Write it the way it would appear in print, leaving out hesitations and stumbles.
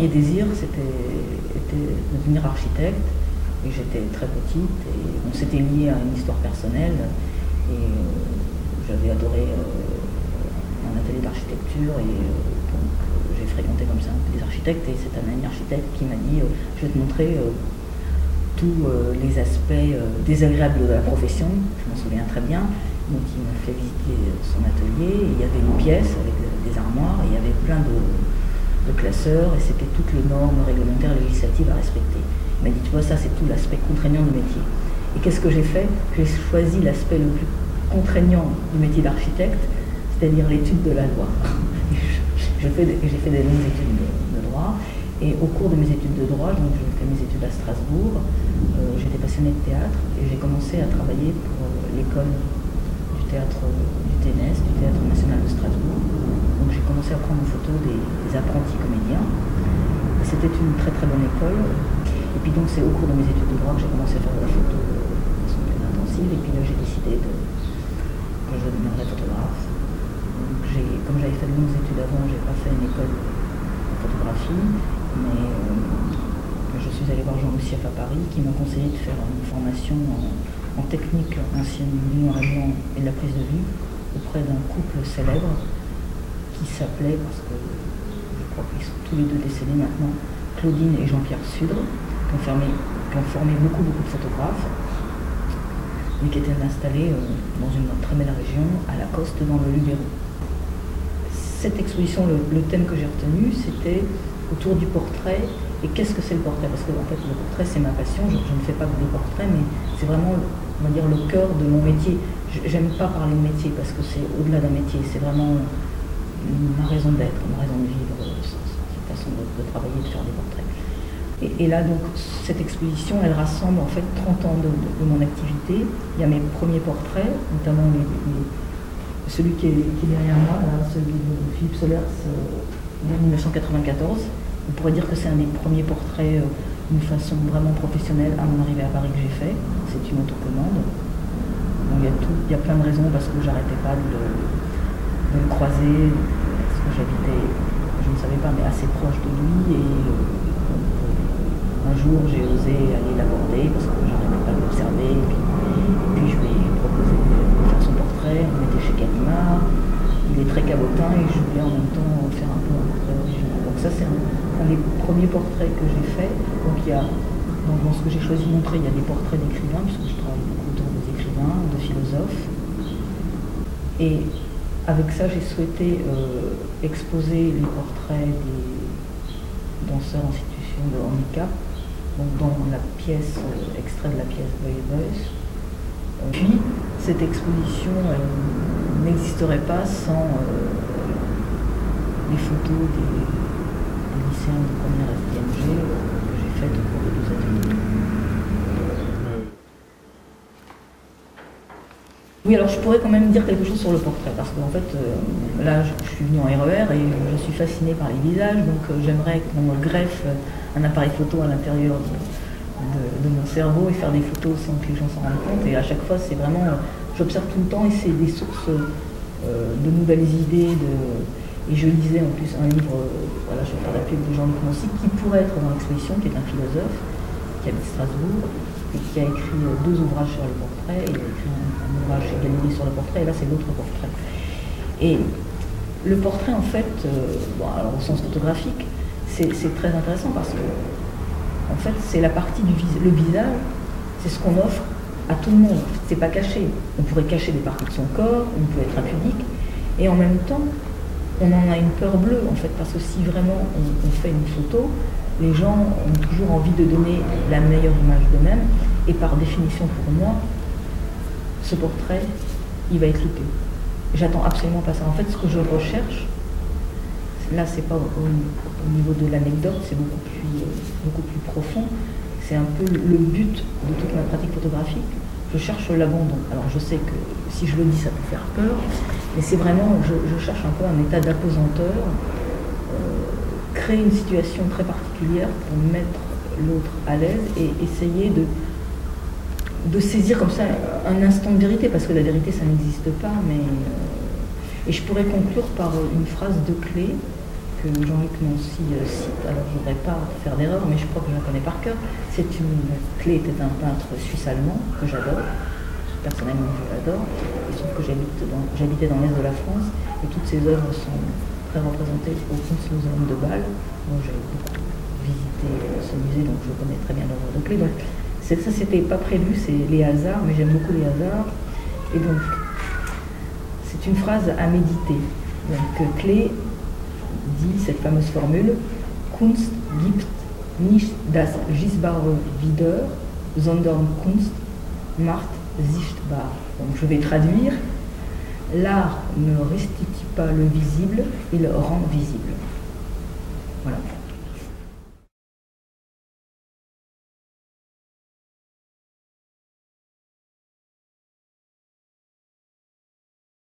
premier désir, était de devenir architecte. Et j'étais très petite et on s'était lié à une histoire personnelle. Et j'avais adoré un atelier d'architecture et donc j'ai fréquenté comme ça un peu des architectes. Et c'est un ami architecte qui m'a dit je vais te montrer tous les aspects désagréables de la profession. Je m'en souviens très bien. Donc il m'a fait visiter son atelier. Et il y avait une pièce avec des armoires. Et il y avait plein de classeurs. Et c'était toutes les normes réglementaires législatives à respecter. Il m'a dit, tu vois, ça c'est tout l'aspect contraignant du métier. Et qu'est-ce que j'ai fait? J'ai choisi l'aspect le plus contraignant du métier d'architecte, c'est-à-dire l'étude de la loi. J'ai fait des longues études de droit. Et au cours de mes études de droit, donc j'ai fait mes études à Strasbourg, j'étais passionnée de théâtre et j'ai commencé à travailler pour l'école du théâtre du TNS, du Théâtre National de Strasbourg. Donc j'ai commencé à prendre en photo des apprentis comédiens. C'était une très très bonne école. Et puis donc c'est au cours de mes études de droit que j'ai commencé à faire de la photo de façon plus intensive. Et puis là j'ai décidé que je deviendrais photographe. Donc comme j'avais fait de longues études avant, j'ai pas fait une école de photographie, mais je suis allée voir Jean Roussieff à Paris qui m'a conseillé de faire une formation en technique ancienne du noir et blanc et de la prise de vue auprès d'un couple célèbre qui s'appelait, parce que je crois qu'ils sont tous les deux décédés maintenant, Claudine et Jean-Pierre Sudre, qui ont formé beaucoup de photographes, mais qui étaient installés dans une très belle région, à Lacoste, dans le Luberon. Cette exposition, le thème que j'ai retenu, c'était autour du portrait. Et qu'est-ce que c'est le portrait? Parce que en fait, le portrait, c'est ma passion. Je ne fais pas que des portraits, mais c'est vraiment, on va dire, le cœur de mon métier. J'aime pas parler de métier parce que c'est au-delà d'un métier. C'est vraiment ma raison d'être, ma raison de vivre, cette façon de travailler, de faire des portraits. Et là, donc, cette exposition, elle rassemble en fait 30 ans de mon activité. Il y a mes premiers portraits, notamment celui qui est derrière moi, là, celui de Philippe Solers, de 1994. On pourrait dire que c'est un des premiers portraits d'une façon vraiment professionnelle à mon arrivée à Paris que j'ai fait. C'est une autocommande. Donc, il y a plein de raisons parce que j'arrêtais pas de le croiser, parce que j'habitais, je ne savais pas, mais assez proche de lui. Et un jour, j'ai osé aller l'aborder parce que j'arrêtais pas de l'observer. Et puis je lui ai proposé de faire son portrait. On était chez Gallimard. Il est très cabotin et je voulais en même temps faire un peu un portrait original. Donc ça, c'est un des premiers portraits que j'ai fait. Donc dans ce que j'ai choisi de montrer, il y a des portraits d'écrivains, puisque je travaille beaucoup autour des écrivains, de philosophes. Et avec ça, j'ai souhaité exposer les portraits des danseurs en situation de handicap, donc dans la pièce, extrait de la pièce Boy Boys. Puis, cette exposition n'existerait pas sans les photos des lycéens de première FDMG que j'ai faites au cours de 2 ateliers. Oui, alors je pourrais quand même dire quelque chose sur le portrait, parce qu'en fait, là, je suis venue en RER et je suis fascinée par les visages, donc j'aimerais qu'on me greffe un appareil photo à l'intérieur de mon cerveau et faire des photos sans que les gens s'en rendent compte. Et à chaque fois, c'est vraiment, j'observe tout le temps et c'est des sources de nouvelles idées. Et je lisais en plus un livre, voilà, je vais faire la pub de Jean-Luc Nancy, qui pourrait être dans l'exposition, qui est un philosophe, qui habite Strasbourg, et qui a écrit 2 ouvrages sur les portraits. Il a écrit un ouvrage chez Galilée sur le portrait, et là c'est l'autre portrait. Et le portrait, en fait, bon, alors au sens photographique, c'est très intéressant parce que en fait, c'est la partie le visage, c'est ce qu'on offre à tout le monde. C'est pas caché. On pourrait cacher des parties de son corps, on peut être impudique, et en même temps, on en a une peur bleue, en fait, parce que si vraiment on fait une photo, les gens ont toujours envie de donner la meilleure image d'eux-mêmes, et par définition pour moi, ce portrait, il va être loupé. J'attends absolument pas ça. En fait, ce que je recherche, là, c'est pas au niveau de l'anecdote, c'est beaucoup plus profond. C'est un peu le but de toute ma pratique photographique. Je cherche l'abandon. Alors, je sais que si je le dis, ça peut faire peur, mais c'est vraiment, je cherche un peu un état d'apesanteur, créer une situation très particulière pour mettre l'autre à l'aise et essayer de saisir comme ça un instant de vérité, parce que la vérité, ça n'existe pas, mais... et je pourrais conclure par une phrase de clé que Jean-Luc Nancy cite, alors je ne voudrais pas faire d'erreur, mais je crois que je la connais par cœur. Klee était un peintre suisse-allemand que j'adore, personnellement je l'adore. Il se trouve que j'habitais dans l'est de la France et toutes ses œuvres sont très représentées au Kunstmuseum de Bâle. Moi j'ai beaucoup visité ce musée, donc je connais très bien l'œuvre de Klee. Donc ça, c'était pas prévu, c'est les hasards, mais j'aime beaucoup les hasards. Et donc, c'est une phrase à méditer. Donc, Klee dit cette fameuse formule: Kunst gibt nicht das Sichtbare wieder, sondern Kunst macht sichtbar. Donc, je vais traduire: l'art ne restitue pas le visible, il le rend visible. Voilà.